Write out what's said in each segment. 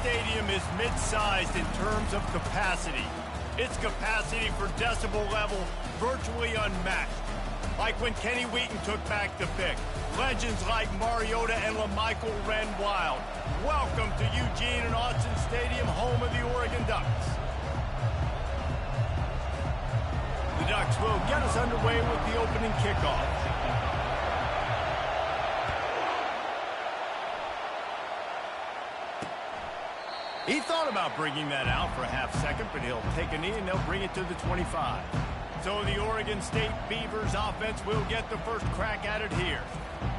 Stadium is mid-sized in terms of capacity. Its capacity for decibel level virtually unmatched. Like when Kenny Wheaton took back the pick. Legends like Mariota and LaMichael ran wild. Welcome to Eugene and Autzen Stadium, home of the Oregon Ducks. The Ducks will get us underway with the opening kickoff. He thought about bringing that out for a half second, but he'll take a knee and they'll bring it to the 25. So the Oregon State Beavers offense will get the first crack at it here.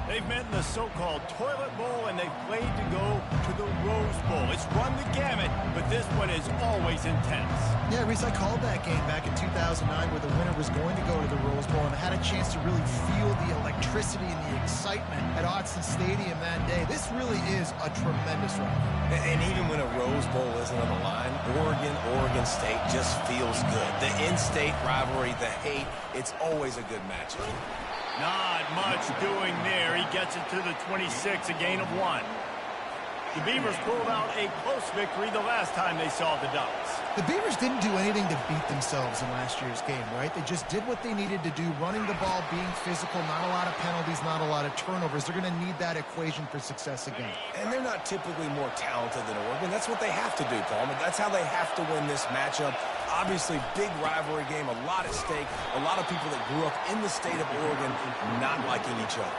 They've met in the so-called Toilet Bowl, and they've played to go to the Rose Bowl. It's run the gamut, but this one is always intense. Yeah, Reese, I called that game back in 2009 where the winner was going to go to the Rose Bowl, and I had a chance to really feel the electricity and the excitement at Autzen Stadium that day. This really is a tremendous run. And even when a Rose Bowl isn't on the line, Oregon State just feels good. The in-state rivalry, the hate, it's always a good matchup. Not much doing there. He gets it to the 26, a gain of 1. The Beavers pulled out a close victory the last time they saw the Ducks. The Beavers didn't do anything to beat themselves in last year's game, right? They just did what they needed to do, running the ball, being physical, not a lot of penalties, not a lot of turnovers. They're going to need that equation for success again. And they're not typically more talented than Oregon. That's what they have to do, Paul. That's how they have to win this matchup. Obviously, big rivalry game, a lot at stake, a lot of people that grew up in the state of Oregon not liking each other.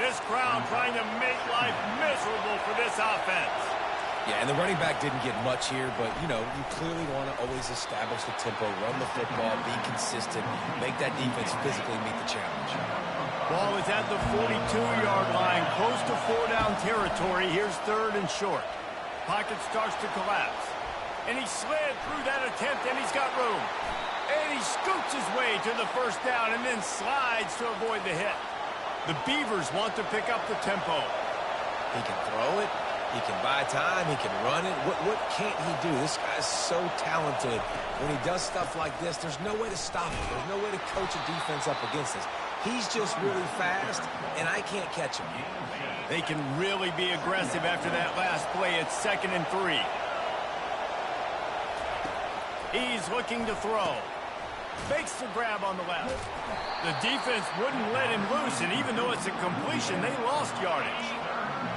This crowd trying to make life miserable for this offense. Yeah, and the running back didn't get much here, but, you know, you clearly want to always establish the tempo, run the football, be consistent, make that defense physically meet the challenge. Ball is at the 42-yard line, close to 4-down territory. Here's 3rd and short. Pocket starts to collapse. And he slid through that attempt, and he's got room. And he scoots his way to the first down and then slides to avoid the hit. The Beavers want to pick up the tempo. He can throw it. He can buy time. He can run it. What can't he do? This guy's so talented. When he does stuff like this, there's no way to stop him. There's no way to coach a defense up against this. He's just really fast, and I can't catch him. They can really be aggressive after that last play. It's 2nd and 3. He's looking to throw. Fakes the grab on the left. The defense wouldn't let him loose, and even though it's a completion, they lost yardage.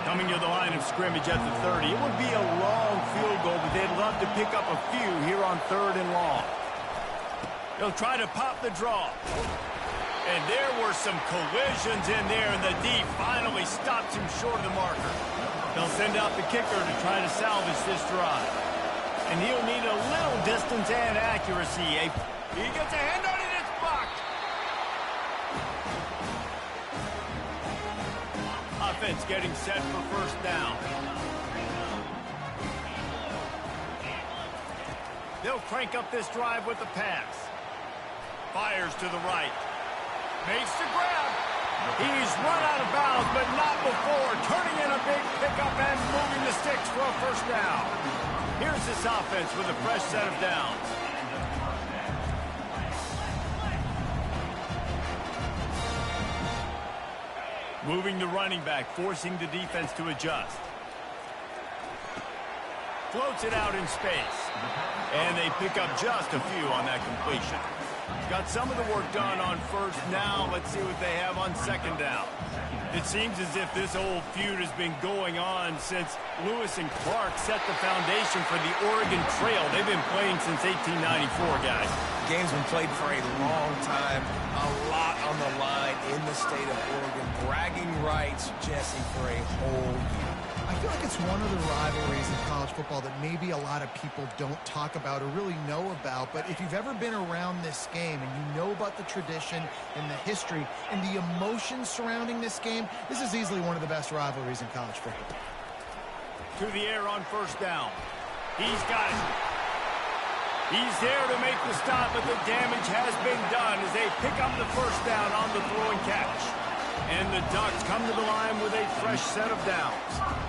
Coming to the line of scrimmage at the 30. It would be a long field goal, but they'd love to pick up a few here on 3rd and long. They'll try to pop the draw. And there were some collisions in there, and the D finally stops him short of the marker. They'll send out the kicker to try to salvage this drive. And he'll need a little distance and accuracy. He gets a hand on it, it's blocked. Offense getting set for 1st down. They'll crank up this drive with the pass. Fires to the right. Makes the grab. He's run out of bounds, but not before. Turning in a big pickup and moving the sticks for a 1st down. Here's this offense with a fresh set of downs. Moving the running back, forcing the defense to adjust. Floats it out in space. And they pick up just a few on that completion. Got some of the work done on 1st. Now let's see what they have on 2nd down. It seems as if this old feud has been going on since Lewis and Clark set the foundation for the Oregon Trail. They've been playing since 1894, guys. The game's been played for a long time. A lot on the line in the state of Oregon. Bragging rights, Jesse, for a whole year. I feel like it's one of the rivalries in college football that maybe a lot of people don't talk about or really know about. But if you've ever been around this game and you know about the tradition and the history and the emotions surrounding this game, this is easily one of the best rivalries in college football. To the air on 1st down. He's got it. He's there to make the stop, but the damage has been done as they pick up the 1st down on the throw and catch. And the Ducks come to the line with a fresh set of downs.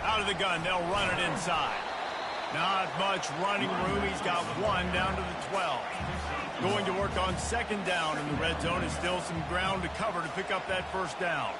Out of the gun, they'll run it inside. Not much running room. He's got 1 down to the 12. Going to work on 2nd down in the red zone is still some ground to cover to pick up that 1st down.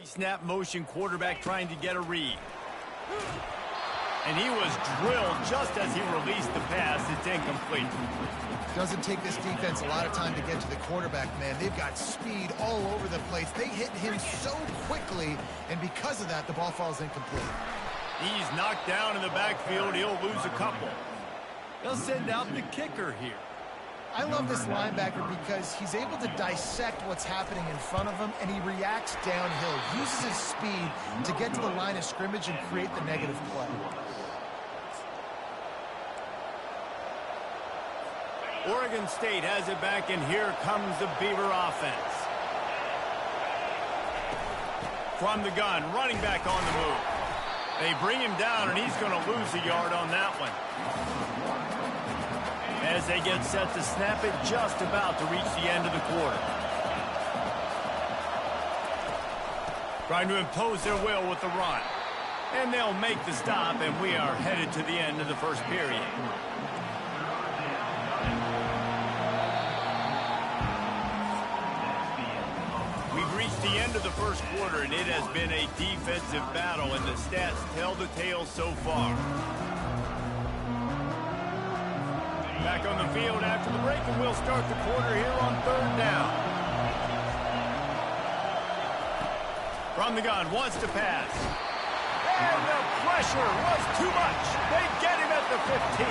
Snap motion quarterback trying to get a read. And he was drilled just as he released the pass. It's incomplete. Doesn't take this defense a lot of time to get to the quarterback, man. They've got speed all over the place. They hit him so quickly, and because of that, the ball falls incomplete. He's knocked down in the backfield. He'll lose a couple. They'll send out the kicker here. I love this linebacker because he's able to dissect what's happening in front of him, and he reacts downhill, uses his speed to get to the line of scrimmage and create the negative play. Oregon State has it back, and here comes the Beaver offense. From the gun, running back on the move. They bring him down, and he's going to lose a yard on that one. As they get set to snap it, just about to reach the end of the quarter. Trying to impose their will with the run. And they'll make the stop, and we are headed to the end of the first period. We've reached the end of the first quarter, and it has been a defensive battle, and the stats tell the tale so far. Back on the field after the break, and we'll start the quarter here on third down. From the gun, wants to pass. And the pressure was too much. They get him at the 15.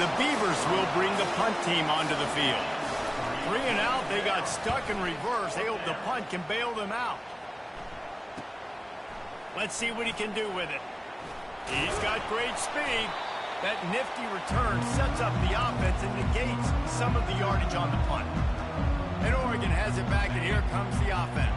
The Beavers will bring the punt team onto the field. 3 and out, they got stuck in reverse. They hope the punt can bail them out. Let's see what he can do with it. He's got great speed. That nifty return sets up the offense and negates some of the yardage on the punt. And Oregon has it back, and here comes the offense.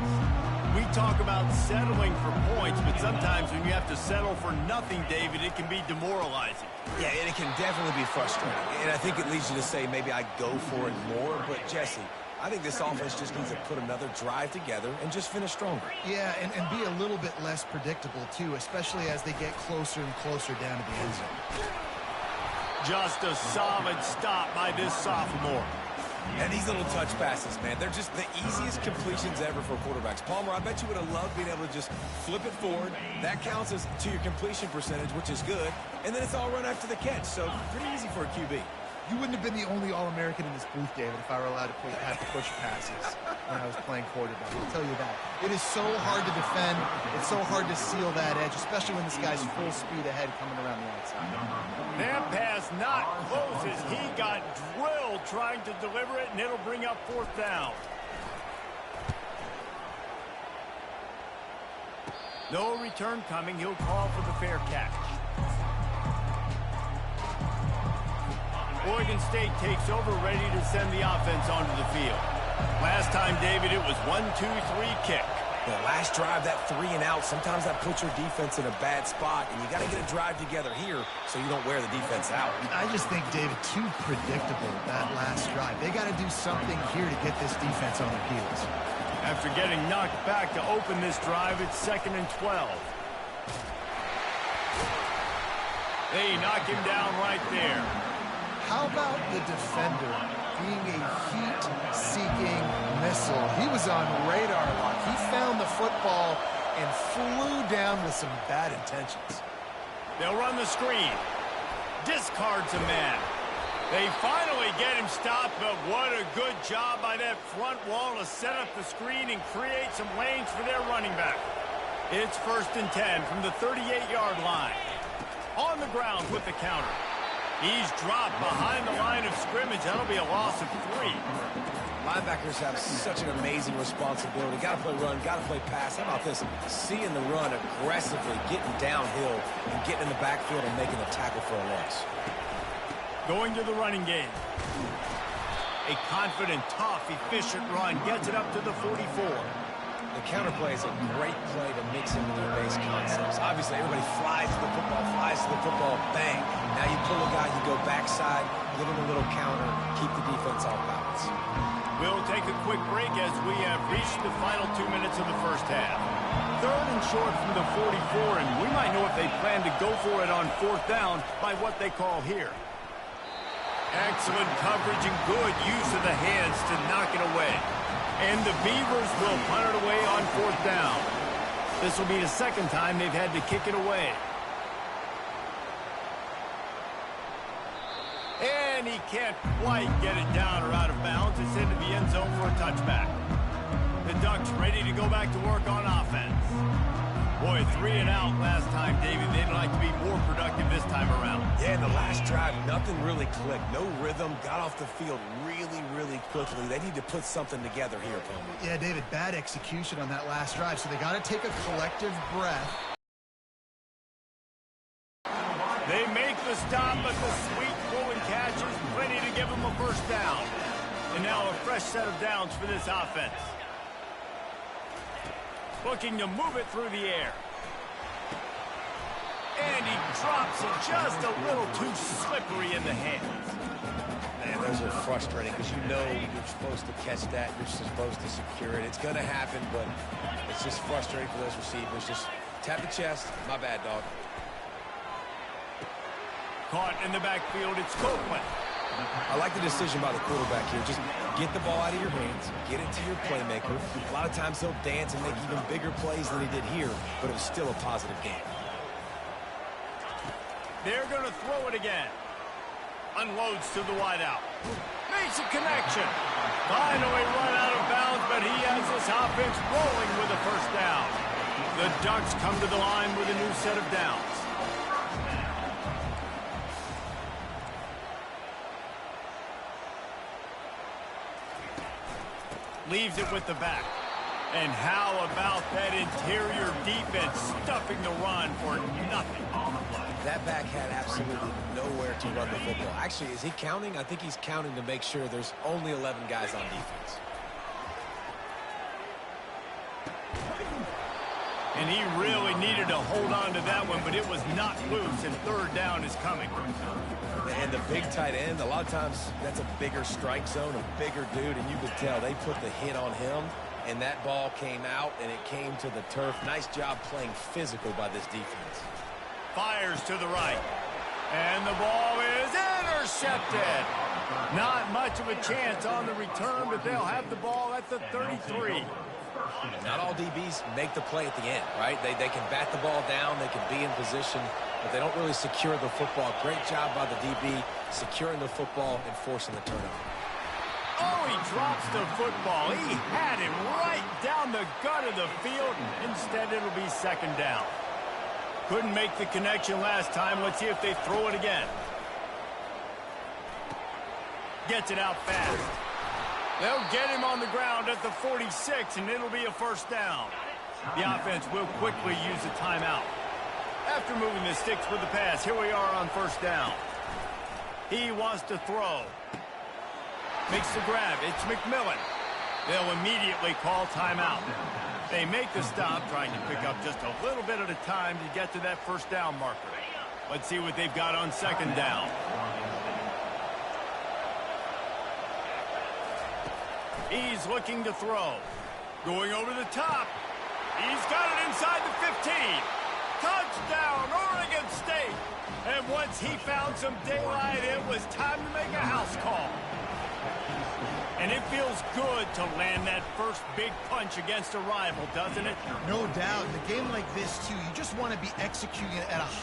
We talk about settling for points, but sometimes when you have to settle for nothing, David, it can be demoralizing. Yeah, and it can definitely be frustrating. And I think it leads you to say maybe I go for it more. But, Jesse, I think this offense just needs to put another drive together and just finish stronger. Yeah, and be a little bit less predictable, too, especially as they get closer and closer down to the end zone. Just a solid stop by this sophomore. And these little touch passes, man, they're just the easiest completions ever for quarterbacks. Palmer, I bet you would have loved being able to just flip it forward. That counts as to your completion percentage, which is good. And then it's all run after the catch, so pretty easy for a QB. You wouldn't have been the only All-American in this booth, David, if I were allowed to have to push passes when I was playing quarterback. I'll tell you that. It is so hard to defend. It's so hard to seal that edge, especially when this guy's full speed ahead coming around the outside. That pass not close as he got drilled trying to deliver it, and it'll bring up fourth down. No return coming. He'll call for the fair catch. Oregon State takes over, ready to send the offense onto the field. Last time, David, it was 1-2-3 kick. The last drive, that 3 and out, sometimes that puts your defense in a bad spot, and you got to get a drive together here so you don't wear the defense out. I just think, David, too predictable, that last drive. They got to do something here to get this defense on their heels. After getting knocked back to open this drive, it's 2nd and 12. They knock him down right there. How about the defender being a heat-seeking missile? He was on radar lock. He found the football and flew down with some bad intentions. They'll run the screen. Discards a man. They finally get him stopped, but what a good job by that front wall to set up the screen and create some lanes for their running back. It's 1st and 10 from the 38-yard line. On the ground with the counter. He's dropped behind the line of scrimmage. That'll be a loss of 3. Linebackers have such an amazing responsibility. Got to play run, got to play pass. How about this? Seeing the run aggressively, getting downhill, and getting in the backfield and making the tackle for a loss. Going to the running game. A confident, tough, efficient run gets it up to the 44. The counterplay is a great play to mix in with their base concepts. Obviously, everybody flies to the football, bang. Now you pull a guy, you go backside, give him a little counter, keep the defense off balance. We'll take a quick break as we have reached the final 2 minutes of the first half. 3rd and short from the 44, and we might know if they plan to go for it on 4th down by what they call here. Excellent coverage and good use of the hands to knock it away. And the Beavers will punt it away on 4th down. This will be the second time they've had to kick it away. And he can't quite get it down or out of bounds. It's into the end zone for a touchback. The Ducks ready to go back to work on offense. Boy, 3 and out last time, David. They'd like to be more productive this time around. Yeah, in the last drive, nothing really clicked. No rhythm. Got off the field really, really quickly. They need to put something together here, Palmer. Yeah, David, bad execution on that last drive, so they got to take a collective breath. They make the stop, but the sweet pulling catch is plenty to give them a first down. And now a fresh set of downs for this offense. Looking to move it through the air. And he drops it just a little too slippery in the hands. Man, those are frustrating because you know you're supposed to catch that. You're supposed to secure it. It's going to happen, but it's just frustrating for those receivers. Just tap the chest. My bad, dog. Caught in the backfield, it's Copeland. I like the decision by the quarterback here. Just get the ball out of your hands, get it to your playmaker. A lot of times he'll dance and make even bigger plays than he did here, but it was still a positive game. They're going to throw it again. Unloads to the wideout. Makes a connection. Finally run out of bounds, but he has this offense rolling with a first down. The Ducks come to the line with a new set of downs. Leaves it with the back. And how about that interior defense stuffing the run for nothing? That back had absolutely nowhere to run the football. Actually, is he counting? I think he's counting to make sure there's only 11 guys on defense. And he really needed to hold on to that one, but it was not loose, and third down is coming. And the big tight end, a lot of times that's a bigger strike zone, a bigger dude, and you could tell they put the hit on him, and that ball came out, and it came to the turf. Nice job playing physical by this defense. Fires to the right. And the ball is intercepted. Not much of a chance on the return, but they'll have the ball at the 33. Not all DBs make the play at the end, right? They can bat the ball down, they can be in position, but they don't really secure the football. Great job by the DB securing the football and forcing the turnover. Oh, he drops the football. He had him right down the gut of the field. Instead, it'll be second down. Couldn't make the connection last time. Let's see if they throw it again. Gets it out fast. They'll get him on the ground at the 46, and it'll be a first down. The offense will quickly use a timeout. After moving the sticks with the pass, here we are on first down. He wants to throw. Makes the grab. It's McMillan. They'll immediately call timeout. They make the stop, trying to pick up just a little bit at a time to get to that first down marker. Let's see what they've got on second down. He's looking to throw. Going over the top. He's got it inside the 15. Touchdown, Oregon State. And once he found some daylight, it was time to make a house call. And it feels good to land that first big punch against a rival, doesn't it? No doubt. In a game like this, too, you just want to be executing at a high